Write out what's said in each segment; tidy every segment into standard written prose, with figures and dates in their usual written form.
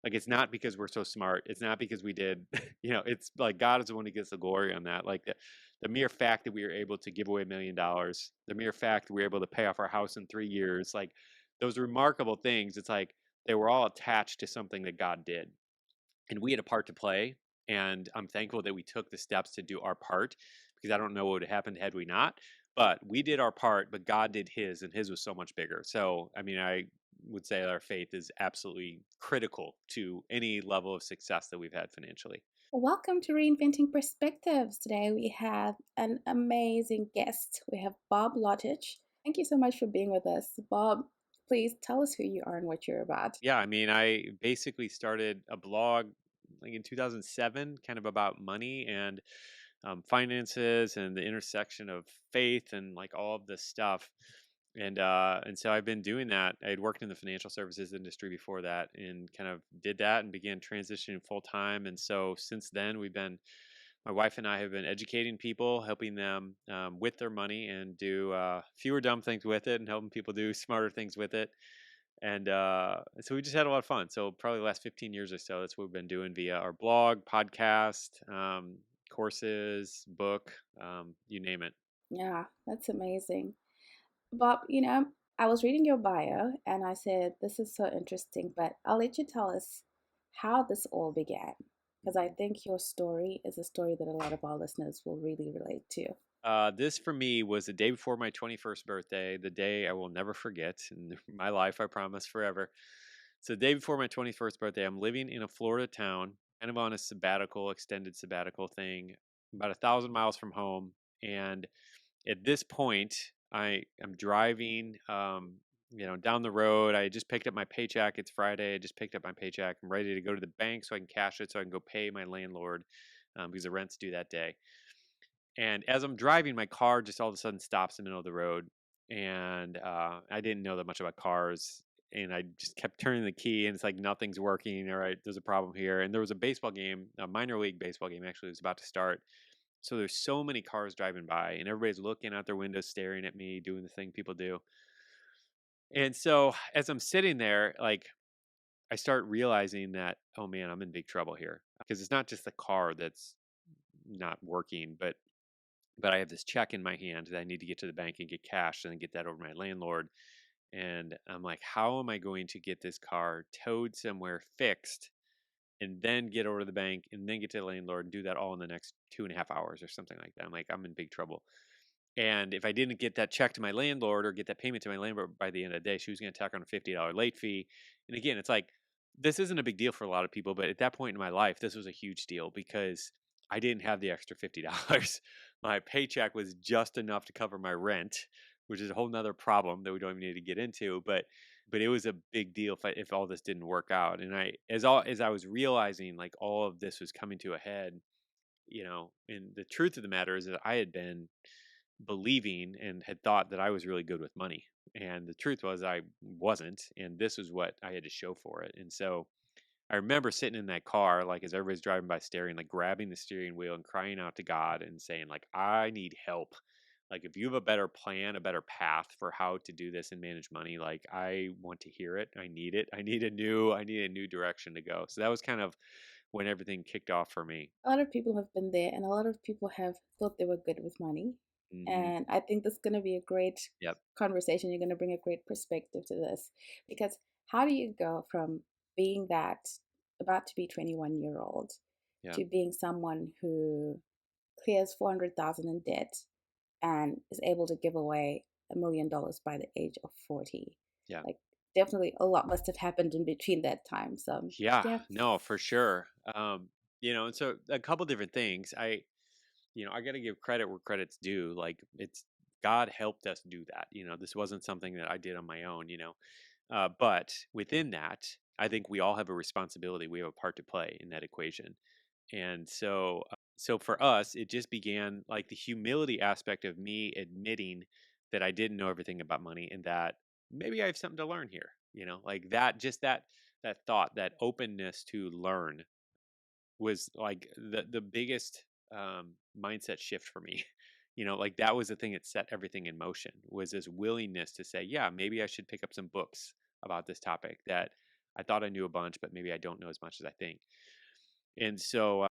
Like, it's not because we're so smart. It's not because we did, it's like God is the one who gets the glory on that. Like the mere fact that we were able to give away $1 million, the mere fact that we were able to pay off our house in 3 years, like those remarkable things, it's like they were all attached to something that God did. And we had a part to play. And I'm thankful that we took the steps to do our part because I don't know what would have happened had we not. But we did our part, but God did his, and his was so much bigger. So, I mean, I would say our faith is absolutely critical to any level of success that we've had financially. Welcome to Reinventing Perspectives. Today we have an amazing guest. We have Bob Lotich. Thank you so much for being with us. Bob, please tell us who you are and what you're about. Yeah, I mean, I basically started a blog like in 2007, kind of about money and finances and the intersection of faith and like all of this stuff. And so I've been doing that. I had worked in the financial services industry before that, and kind of did that and began transitioning full time. And so since then, my wife and I have been educating people, helping them with their money and do fewer dumb things with it, and helping people do smarter things with it. And so we just had a lot of fun. So probably the last 15 years or so, that's what we've been doing via our blog, podcast, courses, book, you name it. Yeah, that's amazing. Bob, I was reading your bio and I said, this is so interesting, but I'll let you tell us how this all began. Because I think your story is a story that a lot of our listeners will really relate to. This for me was the day before my 21st birthday, the day I will never forget in my life, I promise forever. So, the day before my 21st birthday, I'm living in a Florida town, kind of on a sabbatical, extended sabbatical thing, about 1,000 miles from home. And at this point, I am driving, down the road. I just picked up my paycheck. It's Friday. I just picked up my paycheck. I'm ready to go to the bank so I can cash it so I can go pay my landlord because the rent's due that day. And as I'm driving, my car just all of a sudden stops in the middle of the road. And I didn't know that much about cars. And I just kept turning the key, and it's like nothing's working. All right, there's a problem here. And there was a baseball game, a minor league baseball game actually was about to start. So there's so many cars driving by, and everybody's looking out their windows, staring at me, doing the thing people do. And so as I'm sitting there, like I start realizing that, oh man, I'm in big trouble here because it's not just the car that's not working, but I have this check in my hand that I need to get to the bank and get cash and then get that over to my landlord. And I'm like, how am I going to get this car towed somewhere fixed and then get over to the bank and then get to the landlord and do that all in the next 2.5 hours or something like that? I'm like, I'm in big trouble. And if I didn't get that check to my landlord or get that payment to my landlord by the end of the day, she was going to tack on a $50 late fee. And again, it's like, this isn't a big deal for a lot of people, but at that point in my life, this was a huge deal because I didn't have the extra $50. My paycheck was just enough to cover my rent, which is a whole nother problem that we don't even need to get into. But it was a big deal if all this didn't work out. And as I was realizing like all of this was coming to a head, and the truth of the matter is that I had been believing and had thought that I was really good with money. And the truth was I wasn't. And this was what I had to show for it. And so I remember sitting in that car, like as everybody's driving by staring, like grabbing the steering wheel and crying out to God and saying, like, I need help. Like if you have a better plan, a better path for how to do this and manage money, like I want to hear it. I need it. I need a new direction to go. So that was kind of when everything kicked off for me. A lot of people have been there, and a lot of people have thought they were good with money. Hmm. And I think this is going to be a great Yep. conversation. You're going to bring a great perspective to this because how do you go from being that about to be 21-year-old Yeah. to being someone who clears 400,000 in debt and is able to give away $1 million by the age of 40? Yeah. Like, definitely a lot must have happened in between that time. So, Yeah, yeah. no, for sure. And so a couple different things. I got to give credit where credit's due. Like it's God helped us do that. This wasn't something that I did on my own. But within that, I think we all have a responsibility. We have a part to play in that equation. And so for us, it just began like the humility aspect of me admitting that I didn't know everything about money and that maybe I have something to learn here. Like that, just that thought, that openness to learn was like the biggest mindset shift for me. Like that was the thing that set everything in motion was this willingness to say, yeah, maybe I should pick up some books about this topic that I thought I knew a bunch, but maybe I don't know as much as I think. And so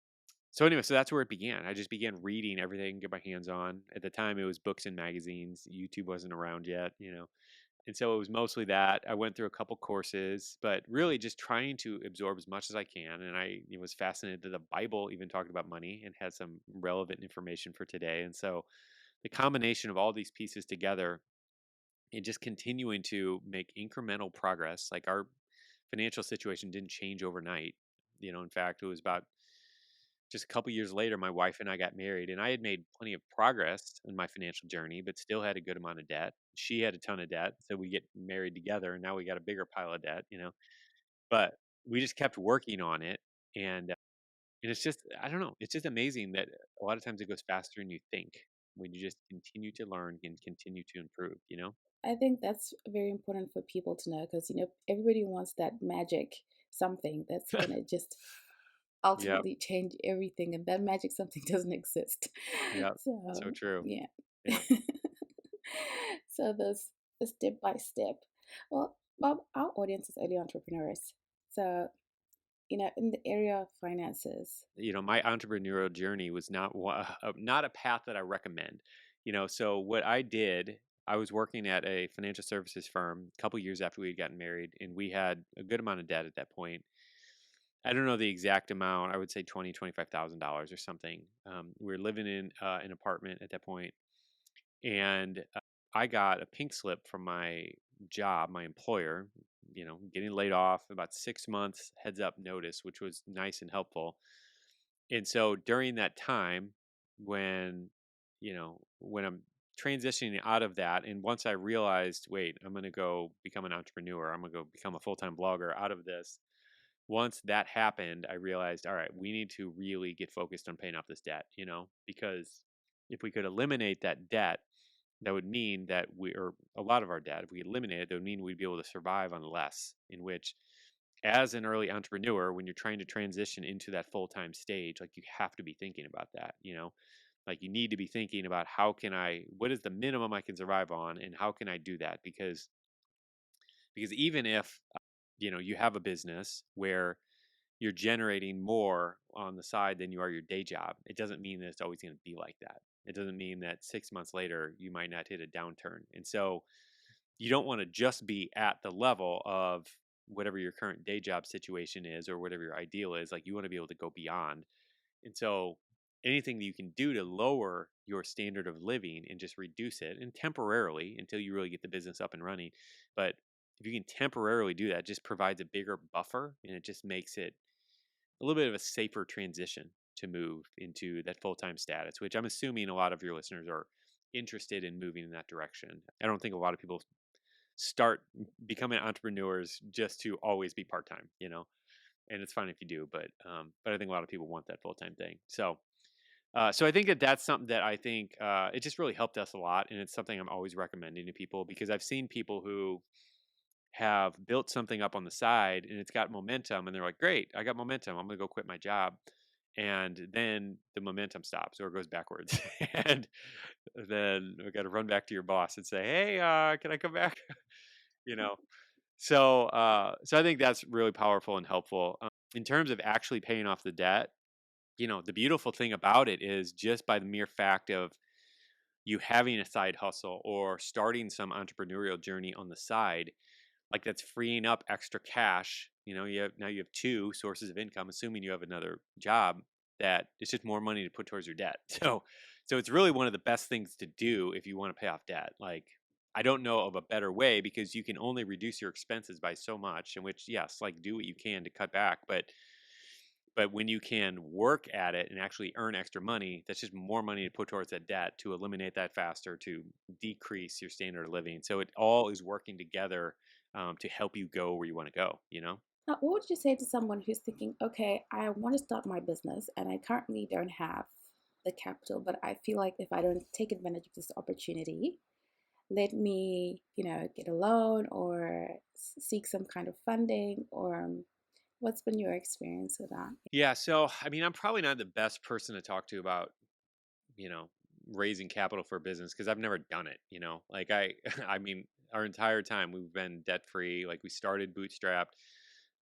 anyway, so that's where it began. I just began reading everything I can get my hands on. At the time, it was books and magazines. YouTube wasn't around yet, and so it was mostly that. I went through a couple courses, but really just trying to absorb as much as I can. And was fascinated that the Bible even talked about money and had some relevant information for today. And so the combination of all these pieces together and just continuing to make incremental progress, like our financial situation didn't change overnight. In fact, it was about just a couple years later, my wife and I got married, and I had made plenty of progress in my financial journey, but still had a good amount of debt. She had a ton of debt, so we get married together, and now we got a bigger pile of debt. But we just kept working on it, and it's just I don't know, it's just amazing that a lot of times it goes faster than you think when you just continue to learn and continue to improve. I think that's very important for people to know because, everybody wants that magic something that's going to just Yep, ultimately change everything, and that magic something doesn't exist. yep, so So, true. yeah. Yeah. So, the step by step. Well, Bob, our audience is early entrepreneurs. So, in the area of finances. My entrepreneurial journey was not a path that I recommend. So what I did, I was working at a financial services firm a couple years after we had gotten married, and we had a good amount of debt at that point. I don't know the exact amount. I would say $25,000 or something. We were living in an apartment at that point, and I got a pink slip from my job, my employer. Getting laid off, about 6 months heads up notice, which was nice and helpful. And so during that time, when I'm transitioning out of that, and once I realized, wait, I'm going to go become an entrepreneur, I'm going to go become a full-time blogger out of this. Once that happened, I realized, all right, we need to really get focused on paying off this debt, because if we could eliminate that debt, that would mean that or a lot of our debt, if we eliminate it, that would mean we'd be able to survive on less, in which as an early entrepreneur, when you're trying to transition into that full-time stage, like you have to be thinking about that. Like you need to be thinking about what is the minimum I can survive on, and how can I do that? Because even if you have a business where you're generating more on the side than you are your day job, it doesn't mean that it's always going to be like that. It doesn't mean that 6 months later you might not hit a downturn. And so you don't want to just be at the level of whatever your current day job situation is or whatever your ideal is. Like you want to be able to go beyond. And so anything that you can do to lower your standard of living and just reduce it, and temporarily until you really get the business up and running. But if you can temporarily do that, it just provides a bigger buffer, and it just makes it a little bit of a safer transition to move into that full-time status, which I'm assuming a lot of your listeners are interested in moving in that direction. I don't think a lot of people start becoming entrepreneurs just to always be part-time. And it's fine if you do, but I think a lot of people want that full-time thing. So I think that that's something that I think it just really helped us a lot, and it's something I'm always recommending to people, because I've seen people who have built something up on the side and it's got momentum, and they're like, great, I got momentum, I'm gonna go quit my job. And then the momentum stops or goes backwards. And then we got to run back to your boss and say, hey, can I come back? you know so I think that's really powerful and helpful, in terms of actually paying off the debt. The beautiful thing about it is, just by the mere fact of you having a side hustle or starting some entrepreneurial journey on the side, like that's freeing up extra cash. You have two sources of income, assuming you have another job, that it's just more money to put towards your debt. So it's really one of the best things to do if you want to pay off debt. Like, I don't know of a better way, because you can only reduce your expenses by so much, in which, yes, like do what you can to cut back, but when you can work at it and actually earn extra money, that's just more money to put towards that debt, to eliminate that faster, to decrease your standard of living. So it all is working together, to help you go where you want to go. Now, what would you say to someone who's thinking, okay, I want to start my business and I currently don't have the capital, but I feel like if I don't take advantage of this opportunity, let me, get a loan or seek some kind of funding, or what's been your experience with that? Yeah. So, I mean, I'm probably not the best person to talk to about, you know, raising capital for a business, because I've never done it. Like I mean, our entire time we've been debt free. Like we started bootstrapped.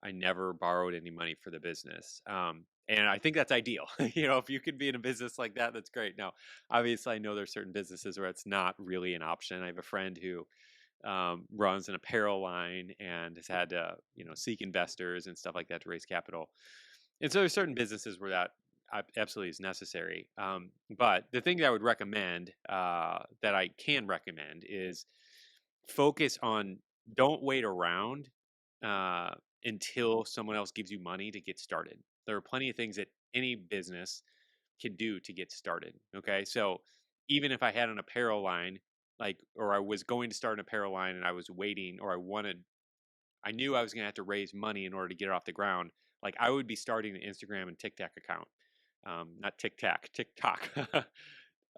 I never borrowed any money for the business. And I think that's ideal. If you could be in a business like that, that's great. Now, obviously, I know there's certain businesses where it's not really an option. I have a friend who runs an apparel line and has had to, seek investors and stuff like that to raise capital. And so there's certain businesses where that absolutely is necessary. But the thing that I would recommend, that I can recommend, is focus on, don't wait around uh, until someone else gives you money to get started. There are plenty of things that any business can do to get started. Okay. So even if I had an apparel line, or I was going to start an apparel line and I was waiting, or I knew I was going to have to raise money in order to get it off the ground, like I would be starting an Instagram and TikTok account. Not TikTok, TikTok.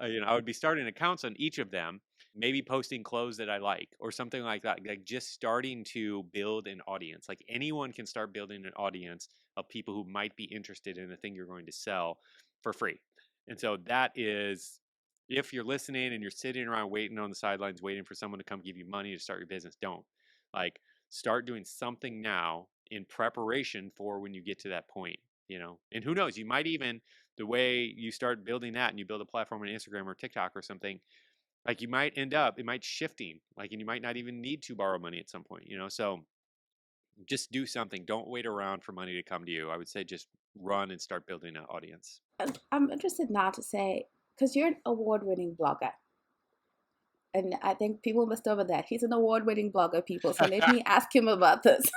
I would be starting accounts on each of them, maybe posting clothes that I like or something like that. Like just starting to build an audience. Like anyone can start building an audience of people who might be interested in the thing you're going to sell for free. And so that is, if you're listening and you're sitting around waiting on the sidelines, waiting for someone to come give you money to start your business, don't. Like start doing something now in preparation for when you get to that point. And who knows, you might even, the way you start building that and you build a platform on Instagram or TikTok or something, like you might end up, it might shifting, like, and you might not even need to borrow money at some point. So just do something. Don't wait around for money to come to you. I would say just run and start building an audience. I'm interested now to say, because you're an award-winning blogger, and I think people missed over that. He's an award-winning blogger, people. So let me ask him about this.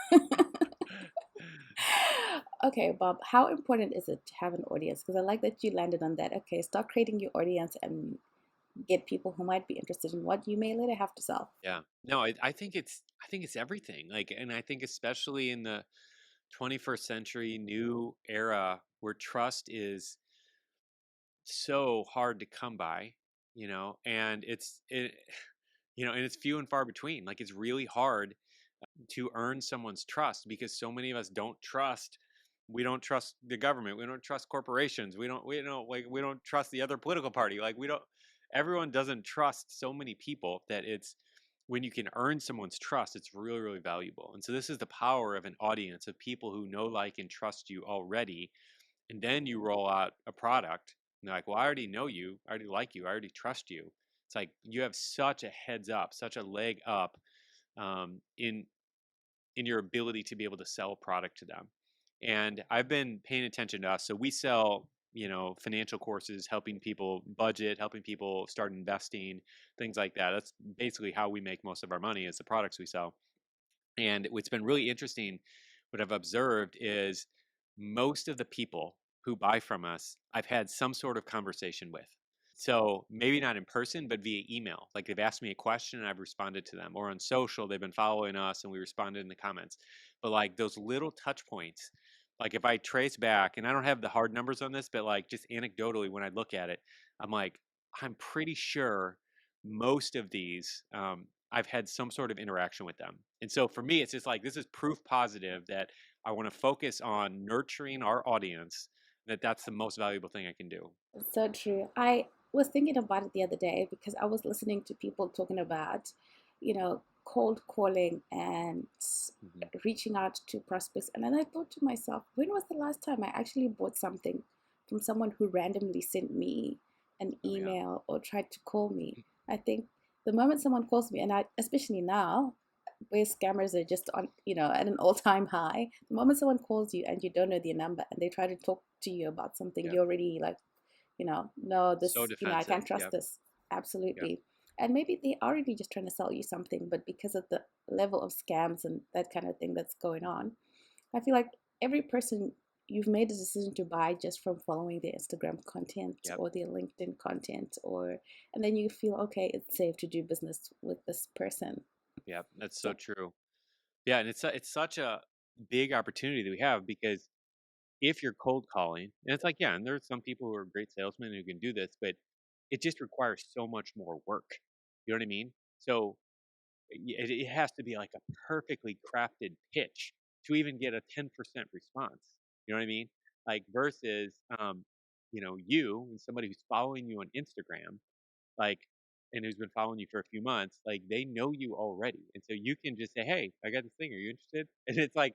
Okay, Bob, how important is it to have an audience? Because I like that you landed on that. Okay, start creating your audience and get people who might be interested in what you may later have to sell. Yeah. No, I think it's everything. Like, and I think especially in the 21st century new era where trust is so hard to come by, and and it's few and far between. Like it's really hard to earn someone's trust because so many of us don't trust. We don't trust the government. We don't trust corporations. We don't trust the other political party. Like we don't, everyone doesn't trust so many people that it's, when you can earn someone's trust, it's really, really valuable. And so this is the power of an audience of people who know, like, and trust you already. And then you roll out a product and they're like, well, I already know you. I already like you. I already trust you. It's like you have such a heads up, such a leg up, in your ability to be able to sell product to them. And I've been paying attention to us. So we sell, financial courses, helping people budget, helping people start investing, things like that. That's basically how we make most of our money, is the products we sell. And what's been really interesting, what I've observed is most of the people who buy from us, I've had some sort of conversation with. So maybe not in person, but via email. Like they've asked me a question and I've responded to them, or on social, they've been following us and we responded in the comments. But like those little touch points, like if I trace back, and I don't have the hard numbers on this, but like just anecdotally, when I look at it, I'm like, I'm pretty sure most of these, I've had some sort of interaction with them. And so for me, it's just like, this is proof positive that I want to focus on nurturing our audience, that's the most valuable thing I can do. It's so true. I was thinking about it the other day because I was listening to people talking about, cold calling and Hmm. reaching out to prospects. And then I thought to myself, when was the last time I actually bought something from someone who randomly sent me an Oh yeah. email or tried to call me? I think the moment someone calls me, and I, especially now, where scammers are just on, at an all-time high, the moment someone calls you and you don't know their number and they try to talk to you about something, Yep. you're already like, no, So this, I defensive. can't trust Yep. this. Yep. Absolutely. And maybe they are already just trying to sell you something, but because of the level of scams and that kind of thing that's going on, I feel like every person, you've made a decision to buy just from following their Instagram content Yep. or their LinkedIn content, and then you feel, okay, it's safe to do business with this person. Yep. That's so So, true. Yeah, and it's such a big opportunity that we have, because if you're cold calling, and it's like, yeah, and there's some people who are great salesmen who can do this, but it just requires so much more work. You know what I mean? So it has to be like a perfectly crafted pitch to even get a 10% response. You know what I mean? Like versus, you and somebody who's following you on Instagram, like, and who's been following you for a few months, like they know you already. And so you can just say, hey, I got this thing. Are you interested? And it's like,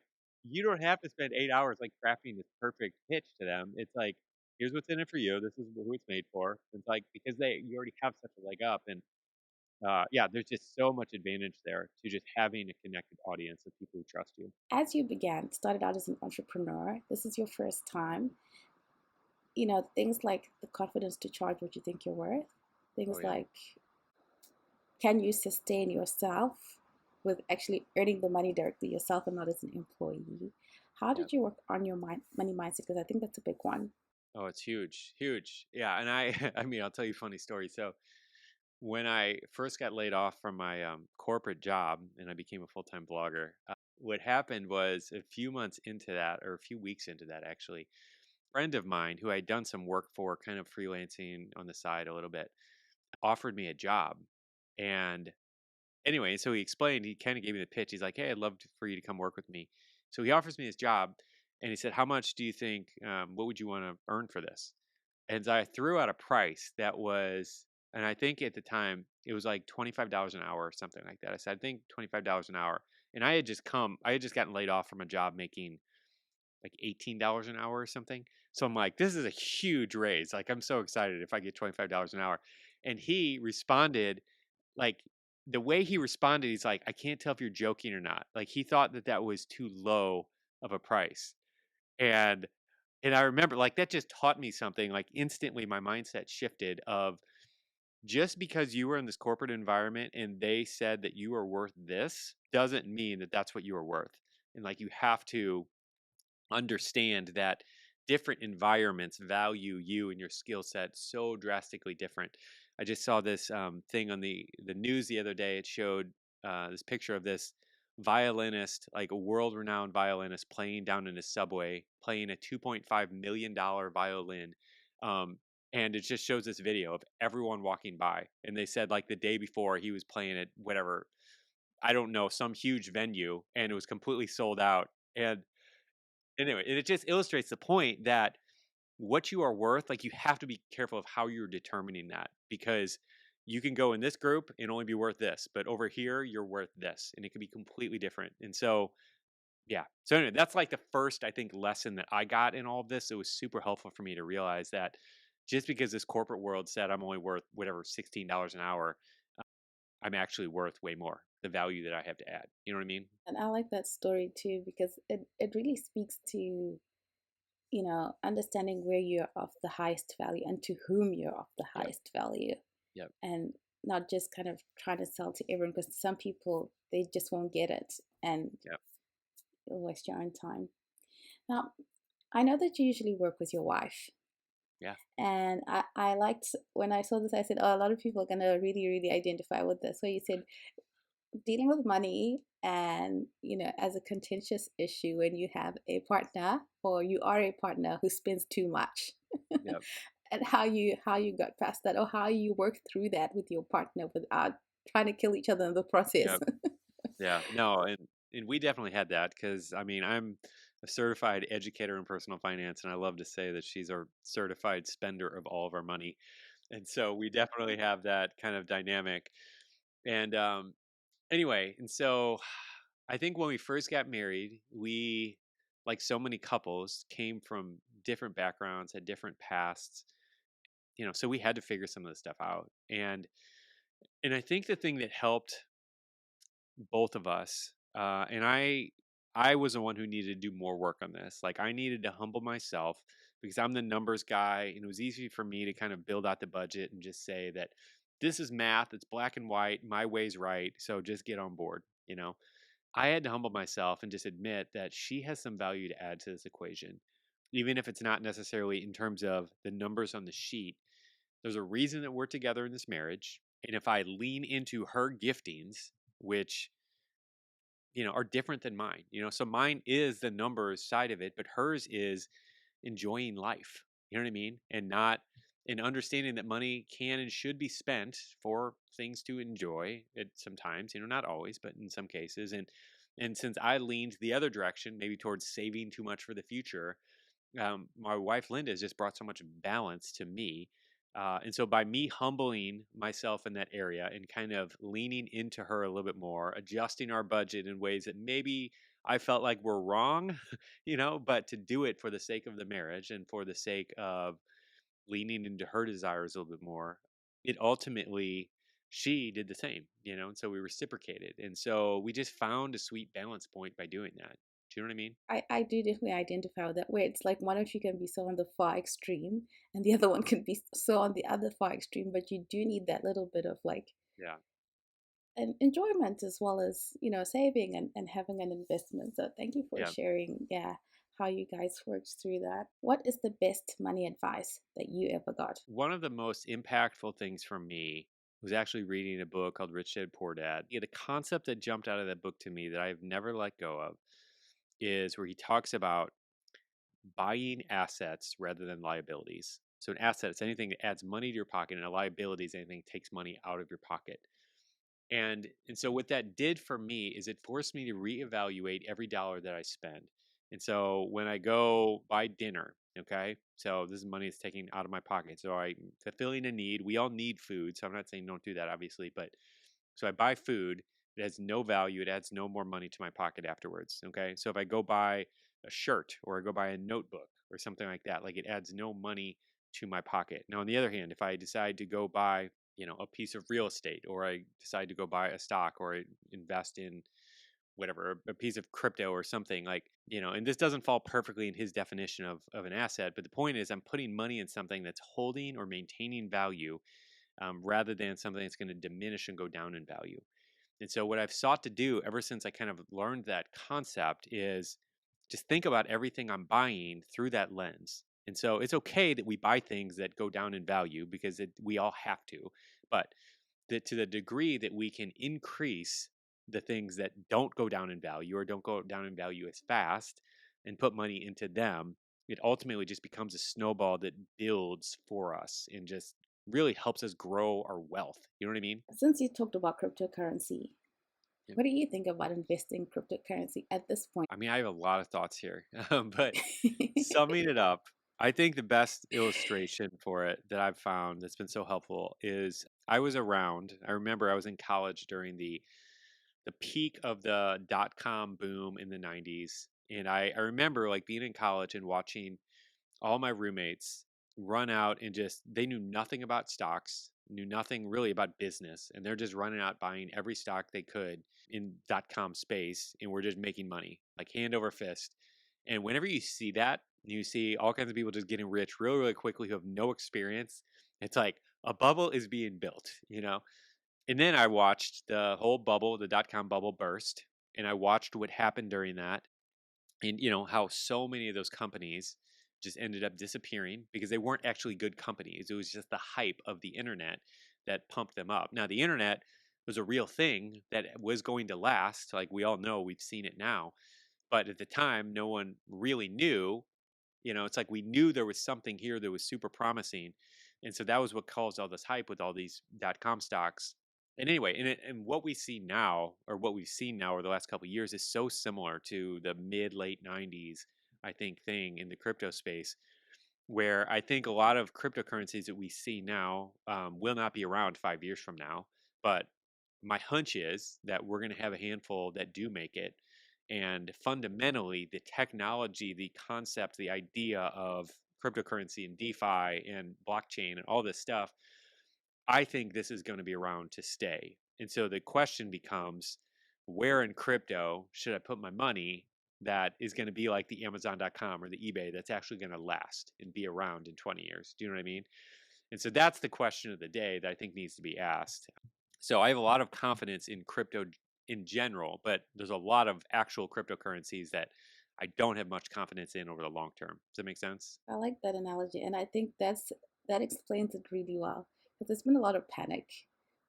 you don't have to spend 8 hours, like, crafting this perfect pitch to them. It's like, "Here's what's in it for you. This is who it's made for." It's like because you already have such a leg up, and, yeah, there's just so much advantage there to just having a connected audience of people who trust you. As you started out as an entrepreneur, this is your first time, things like the confidence to charge what you think you're worth, Oh, things yeah. like can you sustain yourself with actually earning the money directly yourself and not as an employee? How Yeah. did you work on your money mindset? Because I think that's a big one. Oh, it's huge, huge. Yeah, and I I mean, I'll tell you a funny story. So, when I first got laid off from my, corporate job and I became a full-time blogger, what happened was a few months into that, or a few weeks into that, actually, friend of mine who I'd done some work for, kind of freelancing on the side a little bit, offered me a job. And anyway, so he explained, he kind of gave me the pitch. He's like, "Hey, I'd love for you to come work with me." So he offers me his job and he said, "How much do you think, what would you want to earn for this?" And so I threw out a price that was, and I think at the time it was like $25 an hour or something like that. I said, I think $25 an hour. And I had just gotten laid off from a job making like $18 an hour or something. So I'm like, this is a huge raise. Like, I'm so excited if I get $25 an hour. And he responded, like, the way he responded, he's like, I can't tell if you're joking or not. Like, he thought that that was too low of a price. And I remember, like, that just taught me something. Like, instantly my mindset shifted of just because you were in this corporate environment and they said that you are worth this doesn't mean that that's what you are worth. And like, you have to understand that different environments value you and your skill set so drastically different. I just saw this thing on the news the other day. It showed this picture of this violinist, like a world renowned violinist, playing down in a subway, playing a $2.5 million violin. Um, and it just shows this video of everyone walking by. And they said, like, the day before he was playing at whatever, I don't know, some huge venue, and it was completely sold out. And anyway, it just illustrates the point that what you are worth, like, you have to be careful of how you're determining that, because you can go in this group and only be worth this, but over here you're worth this, and it can be completely different. And so, yeah. So anyway, that's like the first, I think, lesson that I got in all of this. It was super helpful for me to realize that just because this corporate world said I'm only worth whatever $16 an hour, I'm actually worth way more. The value that I have to add. You know what I mean? And I like that story too because it really speaks to, understanding where you're of the highest value and to whom you're of the Yep. highest value, Yep. and not just kind of trying to sell to everyone because some people they just won't get it and Yep. you'll waste your own time. Now, I know that you usually work with your wife. Yeah. And I liked when I saw this, I said, oh, a lot of people are going to really, really identify with this. So you said dealing with money and, as a contentious issue when you have a partner or you are a partner who spends too much Yep. and how you got past that or how you work through that with your partner without trying to kill each other in the process. Yep. Yeah, no, and we definitely had that because I mean I'm a certified educator in personal finance, and I love to say that she's our certified spender of all of our money, and so we definitely have that kind of dynamic. And anyway, and so I think when we first got married, we, like so many couples, came from different backgrounds, had different pasts, so we had to figure some of this stuff out. And I think the thing that helped both of us. And I was the one who needed to do more work on this. Like, I needed to humble myself because I'm the numbers guy, and it was easy for me to kind of build out the budget and just say that this is math, it's black and white, my way's right, so just get on board. I had to humble myself and just admit that she has some value to add to this equation. Even if it's not necessarily in terms of the numbers on the sheet, there's a reason that we're together in this marriage. And if I lean into her giftings, which are different than mine. So mine is the numbers side of it, but hers is enjoying life. You know what I mean? And not and understanding that money can and should be spent for things to enjoy it sometimes, not always, but in some cases. And since I leaned the other direction, maybe towards saving too much for the future, my wife Linda has just brought so much balance to me. And so by me humbling myself in that area and kind of leaning into her a little bit more, adjusting our budget in ways that maybe I felt like were wrong, but to do it for the sake of the marriage and for the sake of leaning into her desires a little bit more, it ultimately she did the same, and so we reciprocated. And so we just found a sweet balance point by doing that. Do you know what I mean? I do definitely identify with that, where it's like one of you can be so on the far extreme and the other one can be so on the other far extreme, but you do need that little bit of like Yeah. an enjoyment as well as, saving and having an investment. So thank you for Yeah. sharing, yeah, how you guys worked through that. What is the best money advice that you ever got? One of the most impactful things for me was actually reading a book called Rich Dad Poor Dad. Yeah, the concept that jumped out of that book to me that I've never let go of is where he talks about buying assets rather than liabilities. So an asset is anything that adds money to your pocket, and a liability is anything that takes money out of your pocket. And so what that did for me is it forced me to reevaluate every dollar that I spend. And so when I go buy dinner, okay, so this is money that's taken out of my pocket. So I fulfilling a need. We all need food, so I'm not saying don't do that, obviously, but so I buy food. It has no value. It adds no more money to my pocket afterwards. Okay. So if I go buy a shirt or I go buy a notebook or something like it adds no money to my pocket. Now, on the other hand, if I decide to go buy, a piece of real estate, or I decide to go buy a stock, or I invest in whatever, a piece of crypto or something and this doesn't fall perfectly in his definition of an asset, but the point is I'm putting money in something that's holding or maintaining value, rather than something that's going to diminish and go down in value. And so, what I've sought to do ever since I kind of learned that concept is just think about everything I'm buying through that lens. And so, it's okay that we buy things that go down in value because we all have to. But that to the degree that we can increase the things that don't go down in value or don't go down in value as fast and put money into them, it ultimately just becomes a snowball that builds for us and just really helps us grow our wealth. You know what I mean? Since you talked about cryptocurrency, Yeah. what do you think about investing in cryptocurrency at this point? I mean, I have a lot of thoughts here, but summing it up, I think the best illustration for it that I've found that's been so helpful is I was around. I remember I was in college during the peak of the dot com boom in the 90s. And I remember like being in college and watching all my roommates run out and just they knew nothing about stocks, knew nothing really about business, and they're just running out buying every stock they could in dot com space, and we're just making money like hand over fist. And whenever you see that, you see all kinds of people just getting rich really, really quickly who have no experience. It's like a bubble is being built. And then I watched the whole bubble, the dot com bubble burst, and I watched what happened during that, and how so many of those companies just ended up disappearing because they weren't actually good companies. It was just the hype of the internet that pumped them up. Now, the internet was a real thing that was going to last. Like we all know, we've seen it now. But at the time, no one really knew. It's like we knew there was something here that was super promising. And so that was what caused all this hype with all these dot com stocks. And anyway, and what we see now, or what we've seen now over the last couple of years, is so similar to the mid late 90s, I think, thing in the crypto space, where I think a lot of cryptocurrencies that we see now will not be around 5 years from now. But my hunch is that we're going to have a handful that do make it. And fundamentally, the technology, the concept, the idea of cryptocurrency and DeFi and blockchain and all this stuff, I think this is going to be around to stay. And so the question becomes, where in crypto should I put my money that is going to be like the Amazon.com or the eBay that's actually going to last and be around in 20 years? Do you know what I mean? And so that's the question of the day that I think needs to be asked. So I have a lot of confidence in crypto in general, but there's a lot of actual cryptocurrencies that I don't have much confidence in over the long term. Does that make sense? I like that analogy, and I think that explains it really well because there's been a lot of panic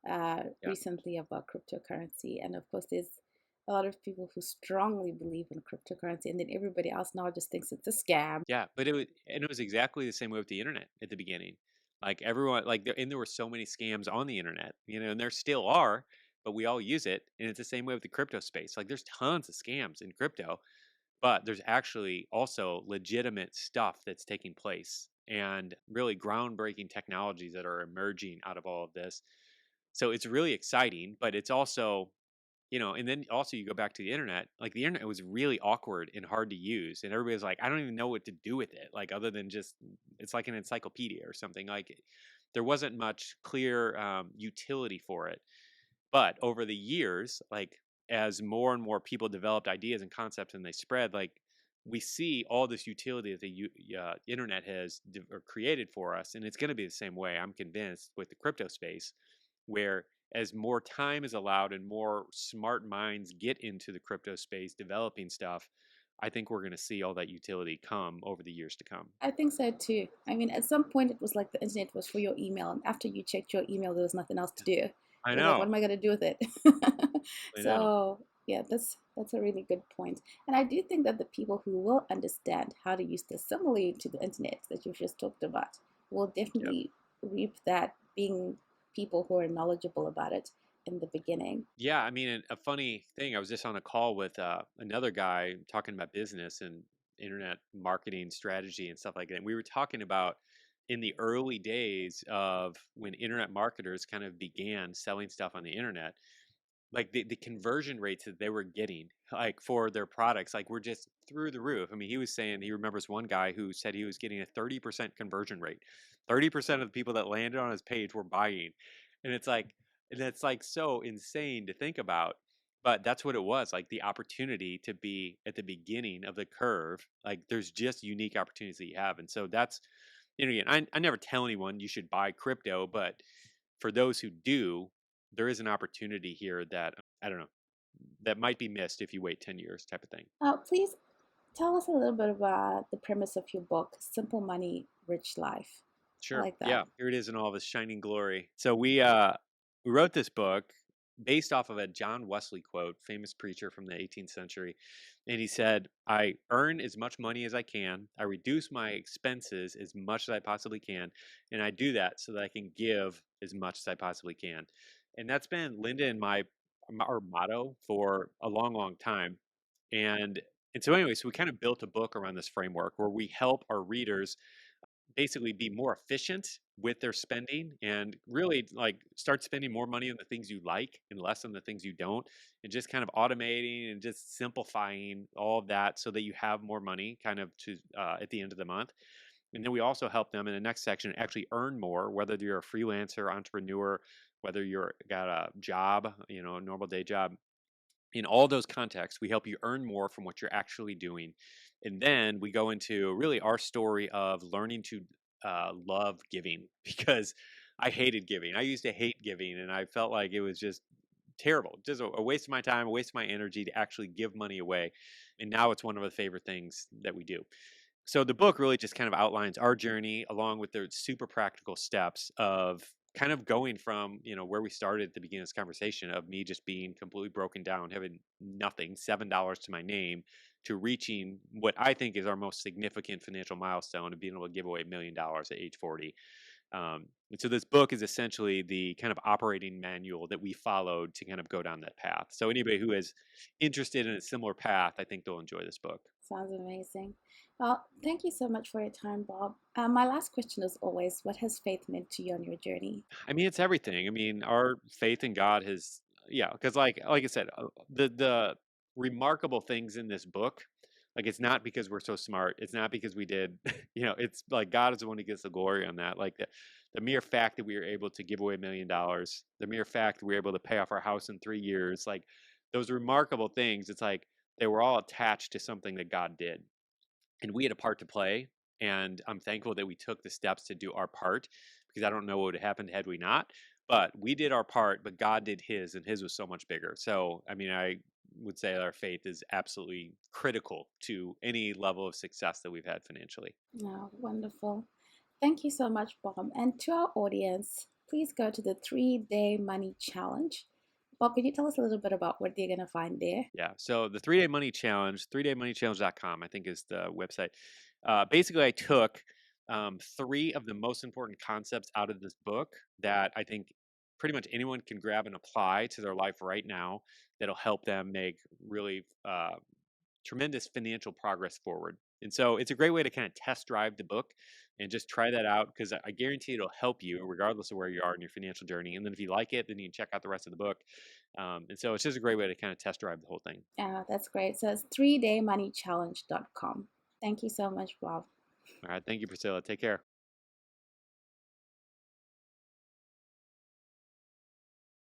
Yeah. recently about cryptocurrency, and of course, there's a lot of people who strongly believe in cryptocurrency, and then everybody else now just thinks it's a scam. Yeah, but it was exactly the same way with the internet at the beginning. Like everyone, there were so many scams on the internet, and there still are, but we all use it, and it's the same way with the crypto space. Like there's tons of scams in crypto, but there's actually also legitimate stuff that's taking place and really groundbreaking technologies that are emerging out of all of this. So it's really exciting, but it's also and then also you go back to the internet, like the internet was really awkward and hard to use. And everybody was like, I don't even know what to do with it. Like, other than just, it's like an encyclopedia or something. Like, there wasn't much clear utility for it. But over the years, like as more and more people developed ideas and concepts and they spread, like we see all this utility that the internet has or created for us, and it's going to be the same way. I'm convinced with the crypto space, where as more time is allowed and more smart minds get into the crypto space developing stuff, I think we're going to see all that utility come over the years to come. I think so too. I mean, at some point it was like the internet was for your email, and after you checked your email, there was nothing else to do. I It was like, know. what am I going to do with it? I know. So yeah, that's a really good point. And I do think that the people who will understand how to use this similarly to the internet that you've just talked about will Yep. definitely reap that, being people who are knowledgeable about it in the beginning. Yeah, I mean, and a funny thing, I was just on a call with another guy talking about business and internet marketing strategy and stuff like that. And we were talking about in the early days of when internet marketers kind of began selling stuff on the internet, like the conversion rates that they were getting like for their products like were just through the roof. I mean, he was saying he remembers one guy who said he was getting a 30% conversion rate. 30% of the people that landed on his page were buying. And it's like, and it's like so insane to think about. But that's what it was, like the opportunity to be at the beginning of the curve. Like there's just unique opportunities that you have. And so that's, again, I never tell anyone you should buy crypto, but for those who do, there is an opportunity here that I don't know, that might be missed if you wait 10 years type of thing. Please tell us a little bit about the premise of your book, Simple Money, Rich Life. I Sure. like that. Yeah. Here it is in all of its shining glory. So we wrote this book based off of a John Wesley quote, famous preacher from the 18th century. And he said, I earn as much money as I can, I reduce my expenses as much as I possibly can, and I do that so that I can give as much as I possibly can. And that's been Linda and our motto for a long, long time. And and so anyway, so we kind of built a book around this framework where we help our readers basically be more efficient with their spending and really like start spending more money on the things you like and less on the things you don't, and just kind of automating and just simplifying all of that so that you have more money kind of to at the end of the month. And then we also help them in the next section actually earn more, whether you're a freelancer entrepreneur, whether you're got a job, a normal day job. In all those contexts, we help you earn more from what you're actually doing. And then we go into really our story of learning to love giving because I hated giving. I used to hate giving, and I felt like it was just terrible, just a waste of my time, a waste of my energy to actually give money away. And now it's one of the favorite things that we do. So the book really just kind of outlines our journey along with the super practical steps of kind of going from, where we started at the beginning of this conversation of me just being completely broken down, having nothing, $7 to my name, to reaching what I think is our most significant financial milestone of being able to give away $1 million at age 40. And so this book is essentially the kind of operating manual that we followed to kind of go down that path. So anybody who is interested in a similar path, I think they'll enjoy this book. Sounds amazing. Well, thank you so much for your time, Bob. My last question is always, what has faith meant to you on your journey? I mean, it's everything. I mean, our faith in God has, yeah, because like I said, the remarkable things in this book, like it's not because we're so smart. It's not because we did, it's like God is the one who gets the glory on that. Like the mere fact that we were able to give away $1 million, the mere fact that we were able to pay off our house in 3 years, like those remarkable things. It's like they were all attached to something that God did, and we had a part to play. And I'm thankful that we took the steps to do our part, because I don't know what would have happened had we not. But we did our part, but God did his, and his was so much bigger. So, I mean, I would say our faith is absolutely critical to any level of success that we've had financially. Oh, wonderful. Thank you so much, Bob. And to our audience, please go to the 3 Day Money Challenge. Bob, can you tell us a little bit about what they're going to find there? Yeah. So the 3 Day Money Challenge, 3daymoneychallenge.com, I think is the website. Basically, I took three of the most important concepts out of this book that I think pretty much anyone can grab and apply to their life right now that'll help them make really tremendous financial progress forward. And so it's a great way to kind of test drive the book and just try that out because I guarantee it'll help you regardless of where you are in your financial journey. And then if you like it, then you can check out the rest of the book. And so it's just a great way to kind of test drive the whole thing. That's great. So it's 3daymoneychallenge.com. Thank you so much, Bob. All right. Thank you, Priscilla. Take care.